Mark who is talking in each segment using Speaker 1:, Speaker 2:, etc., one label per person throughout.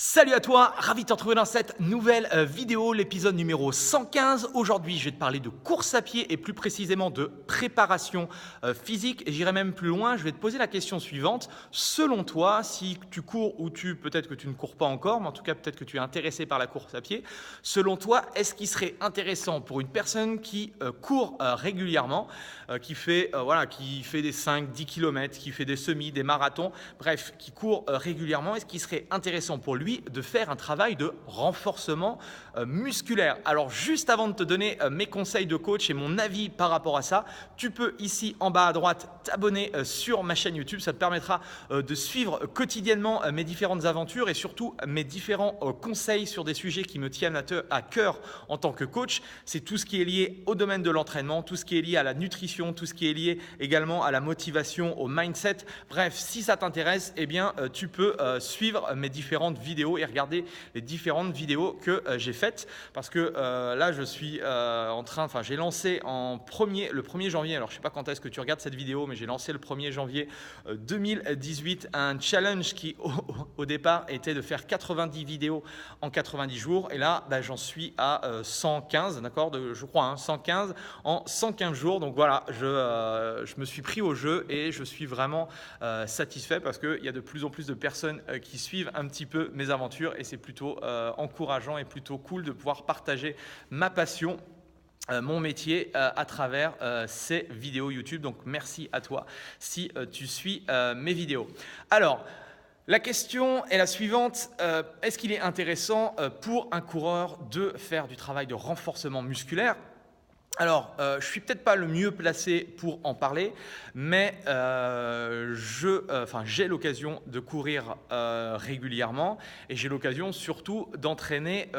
Speaker 1: Salut à toi, ravi de te retrouver dans cette nouvelle vidéo, l'épisode numéro 115. Aujourd'hui, je vais te parler de course à pied et plus précisément de préparation physique. Et j'irai même plus loin, je vais te poser la question suivante. Selon toi, si tu cours ou peut-être que tu ne cours pas encore, mais en tout cas peut-être que tu es intéressé par la course à pied, selon toi, est-ce qu'il serait intéressant pour une personne qui court régulièrement, qui fait des 5-10 km, qui fait des semis, des marathons, bref, qui court régulièrement, est-ce qu'il serait intéressant pour lui de faire un travail de renforcement musculaire? Alors juste avant de te donner mes conseils de coach et mon avis par rapport à ça, tu peux ici en bas à droite t'abonner sur ma chaîne YouTube. Ça te permettra de suivre quotidiennement mes différentes aventures et surtout mes différents conseils sur des sujets qui me tiennent à cœur en tant que coach. C'est tout ce qui est lié au domaine de l'entraînement, tout ce qui est lié à la nutrition, tout ce qui est lié également à la motivation, au mindset. Bref, si ça t'intéresse, eh bien tu peux suivre mes différentes vidéos et regarder les différentes vidéos que j'ai faites, parce que là je suis j'ai lancé le 1er janvier, alors je ne sais pas quand est-ce que tu regardes cette vidéo, mais j'ai lancé le 1er janvier 2018 un challenge qui au départ était de faire 90 vidéos en 90 jours, et là j'en suis à 115, d'accord, je crois, 115 en 115 jours. Donc voilà, je me suis pris au jeu et je suis vraiment satisfait parce qu'il y a de plus en plus de personnes qui suivent un petit peu mes aventures, et c'est plutôt encourageant et plutôt cool de pouvoir partager ma passion, mon métier à travers ces vidéos YouTube. Donc merci à toi si tu suis mes vidéos. Alors, la question est la suivante, est-ce qu'il est intéressant pour un coureur de faire du travail de renforcement musculaire? Alors, je ne suis peut-être pas le mieux placé pour en parler, mais j'ai l'occasion de courir régulièrement, et j'ai l'occasion surtout d'entraîner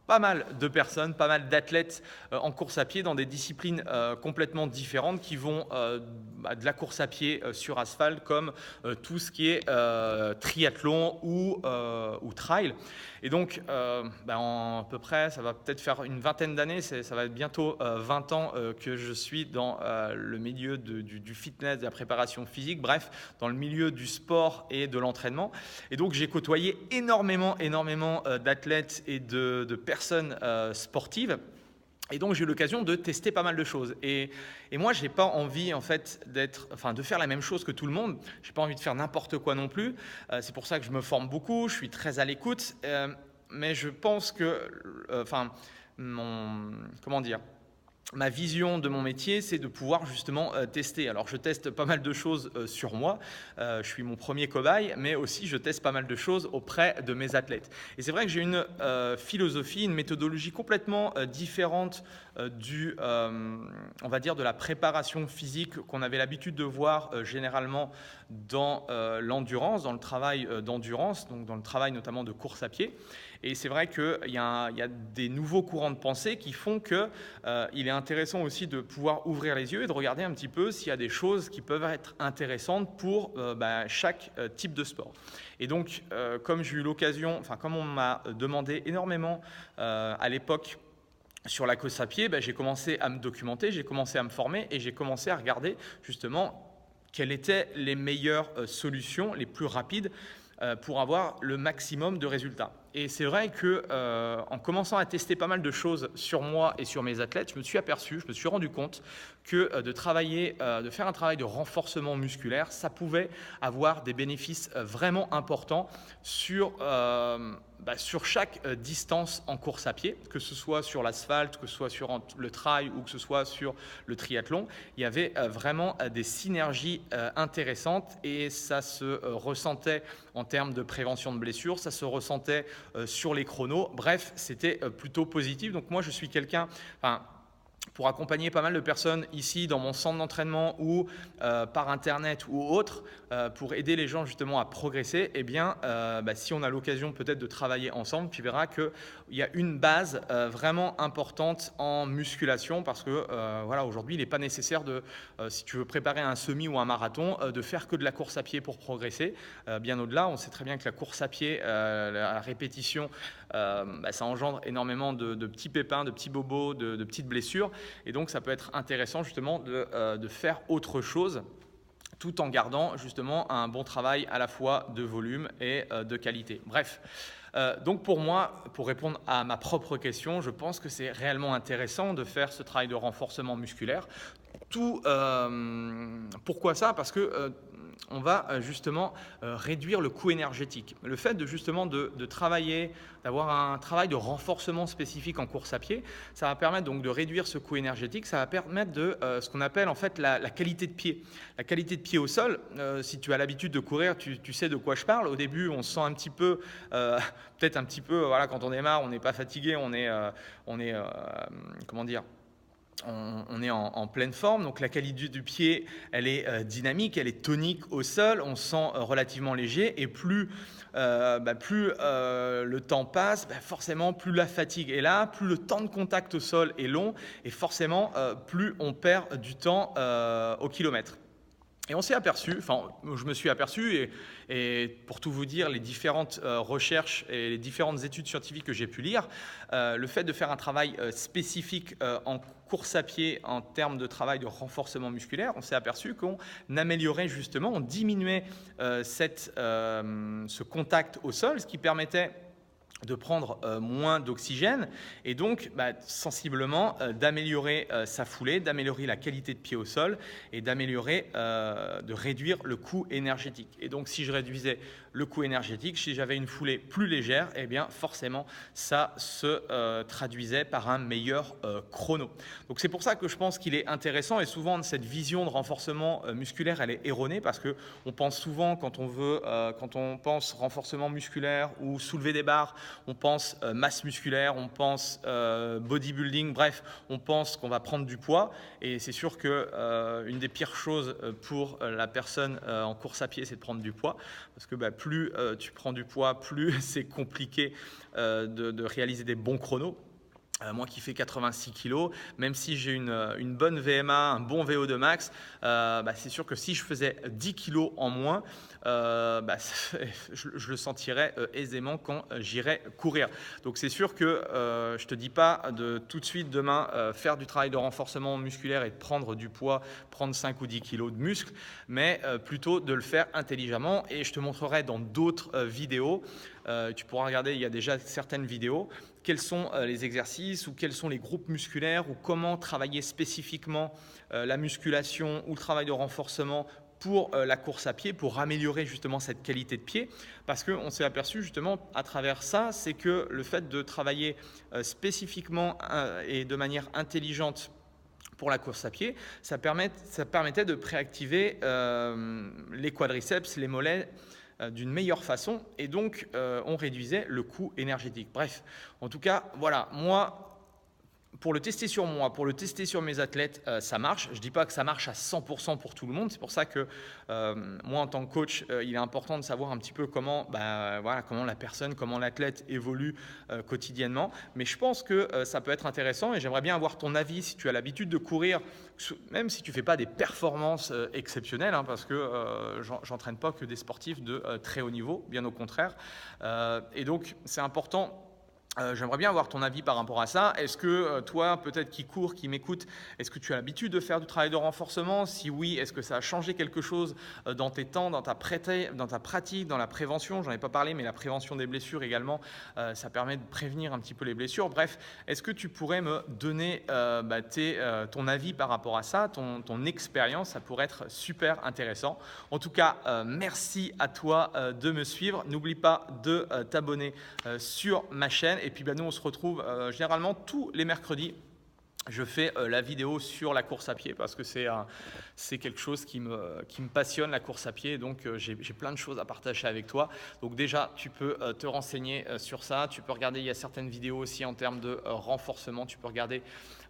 Speaker 1: pas mal de personnes, pas mal d'athlètes en course à pied dans des disciplines complètement différentes qui vont de la course à pied sur asphalte, comme tout ce qui est triathlon ou trail. Et donc, à peu près, ça va peut-être faire une vingtaine d'années, ça va être bientôt 20 ans que je suis dans le milieu du fitness, de la préparation physique, bref, dans le milieu du sport et de l'entraînement. Et donc, j'ai côtoyé énormément d'athlètes et de personnes sportives. Et donc, j'ai eu l'occasion de tester pas mal de choses. Et moi, je n'ai pas envie en fait, de faire la même chose que tout le monde. Je n'ai pas envie de faire n'importe quoi non plus. C'est pour ça que je me forme beaucoup, je suis très à l'écoute. Mais je pense que, ma vision de mon métier, c'est de pouvoir justement tester. Alors, je teste pas mal de choses sur moi. Je suis mon premier cobaye, mais aussi je teste pas mal de choses auprès de mes athlètes. Et c'est vrai que j'ai une philosophie, une méthodologie complètement différente on va dire, de la préparation physique qu'on avait l'habitude de voir généralement dans l'endurance, dans le travail d'endurance, donc dans le travail notamment de course à pied. Et c'est vrai qu'il y a des nouveaux courants de pensée qui font qu'il est intéressant aussi de pouvoir ouvrir les yeux et de regarder un petit peu s'il y a des choses qui peuvent être intéressantes pour chaque type de sport. Et donc, comme on m'a demandé énormément à l'époque sur la course à pied, j'ai commencé à me documenter, j'ai commencé à me former et j'ai commencé à regarder justement quelles étaient les meilleures solutions, les plus rapides pour avoir le maximum de résultats. Et c'est vrai qu'en commençant à tester pas mal de choses sur moi et sur mes athlètes, je me suis rendu compte que de faire un travail de renforcement musculaire, ça pouvait avoir des bénéfices vraiment importants sur chaque distance en course à pied, que ce soit sur l'asphalte, que ce soit sur le trail ou que ce soit sur le triathlon. Il y avait vraiment des synergies intéressantes, et ça se ressentait en termes de prévention de blessures, ça se ressentait sur les chronos. Bref, c'était plutôt positif. Donc moi, je suis quelqu'un... pour accompagner pas mal de personnes ici dans mon centre d'entraînement ou par internet ou autre, pour aider les gens justement à progresser, si on a l'occasion peut-être de travailler ensemble, tu verras qu'il y a une base vraiment importante en musculation, parce que aujourd'hui il n'est pas nécessaire si tu veux préparer un semi ou un marathon, de faire que de la course à pied pour progresser. Bien au-delà, on sait très bien que la course à pied, la répétition, ça engendre énormément de petits pépins, de petits bobos, de petites blessures. Et donc, ça peut être intéressant justement de faire autre chose tout en gardant justement un bon travail à la fois de volume et de qualité. Bref, donc pour moi, pour répondre à ma propre question, je pense que c'est réellement intéressant de faire ce travail de renforcement musculaire. Pourquoi ça? Parce que on va justement réduire le coût énergétique. Le fait de travailler, d'avoir un travail de renforcement spécifique en course à pied, ça va permettre donc de réduire ce coût énergétique, ça va permettre de ce qu'on appelle en fait la qualité de pied. La qualité de pied au sol, si tu as l'habitude de courir, tu sais de quoi je parle. Au début, on se sent un petit peu, peut-être un petit peu, voilà, quand on démarre, on n'est pas fatigué, comment dire, on est en pleine forme, donc la qualité du pied, elle est dynamique, elle est tonique au sol, on se sent relativement léger et plus le temps passe, forcément plus la fatigue est là, plus le temps de contact au sol est long et forcément plus on perd du temps au kilomètre. Et on s'est aperçu, enfin je me suis aperçu et pour tout vous dire, les différentes recherches et les différentes études scientifiques que j'ai pu lire, le fait de faire un travail spécifique en course à pied en termes de travail de renforcement musculaire, on s'est aperçu qu'on améliorait justement, on diminuait ce contact au sol, ce qui permettait de prendre moins d'oxygène et donc sensiblement d'améliorer sa foulée, d'améliorer la qualité de pied au sol et de réduire le coût énergétique. Et donc si je réduisais le coût énergétique, si j'avais une foulée plus légère, eh bien forcément ça se traduisait par un meilleur chrono. Donc c'est pour ça que je pense qu'il est intéressant et souvent cette vision de renforcement musculaire elle est erronée parce qu'on pense souvent quand on pense renforcement musculaire ou soulever des barres, on pense masse musculaire, on pense bodybuilding, bref, on pense qu'on va prendre du poids et c'est sûr qu'une des pires choses pour la personne en course à pied, c'est de prendre du poids parce que plus tu prends du poids, plus c'est compliqué de réaliser des bons chronos. Moi qui fais 86 kg, même si j'ai une bonne VMA, un bon VO2 max, c'est sûr que si je faisais 10 kg en moins, je le sentirais aisément quand j'irais courir. Donc c'est sûr que je ne te dis pas de tout de suite demain faire du travail de renforcement musculaire et de prendre du poids, prendre 5 ou 10 kg de muscle, mais plutôt de le faire intelligemment et je te montrerai dans d'autres vidéos. Tu pourras regarder, il y a déjà certaines vidéos, quels sont les exercices ou quels sont les groupes musculaires ou comment travailler spécifiquement la musculation ou le travail de renforcement pour la course à pied, pour améliorer justement cette qualité de pied. Parce qu'on s'est aperçu justement à travers ça, c'est que le fait de travailler spécifiquement et de manière intelligente pour la course à pied, ça permettait de préactiver les quadriceps, les mollets, d'une meilleure façon et donc on réduisait le coût énergétique. Bref, en tout cas, voilà, moi, pour le tester sur moi, pour le tester sur mes athlètes, ça marche. Je ne dis pas que ça marche à 100% pour tout le monde. C'est pour ça que moi, en tant que coach, il est important de savoir un petit peu comment la personne, comment l'athlète évolue quotidiennement. Mais je pense que ça peut être intéressant et j'aimerais bien avoir ton avis si tu as l'habitude de courir, même si tu ne fais pas des performances exceptionnelles, parce que j'entraîne pas que des sportifs de très haut niveau, bien au contraire. Et donc, c'est important. J'aimerais bien avoir ton avis par rapport à ça. Est-ce que toi, peut-être qui cours, qui m'écoute, est-ce que tu as l'habitude de faire du travail de renforcement? Si oui, est-ce que ça a changé quelque chose dans tes temps, dans ta pratique, dans la prévention? J'en ai pas parlé, mais la prévention des blessures également, ça permet de prévenir un petit peu les blessures. Bref, est-ce que tu pourrais me donner ton avis par rapport à ça, ton expérience? Ça pourrait être super intéressant. En tout cas, merci à toi de me suivre. N'oublie pas de t'abonner sur ma chaîne. Et puis nous, on se retrouve généralement tous les mercredis. Je fais la vidéo sur la course à pied parce que c'est quelque chose qui me passionne, la course à pied. Donc, j'ai plein de choses à partager avec toi. Donc déjà, tu peux te renseigner sur ça. Tu peux regarder, il y a certaines vidéos aussi en termes de renforcement. Tu peux regarder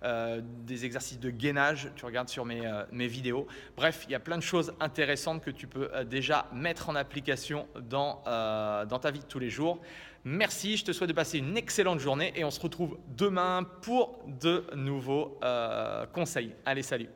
Speaker 1: des exercices de gainage. Tu regardes sur mes vidéos. Bref, il y a plein de choses intéressantes que tu peux déjà mettre en application dans ta vie de tous les jours. Merci, je te souhaite de passer une excellente journée et on se retrouve demain pour de nouveaux conseils. Allez, salut!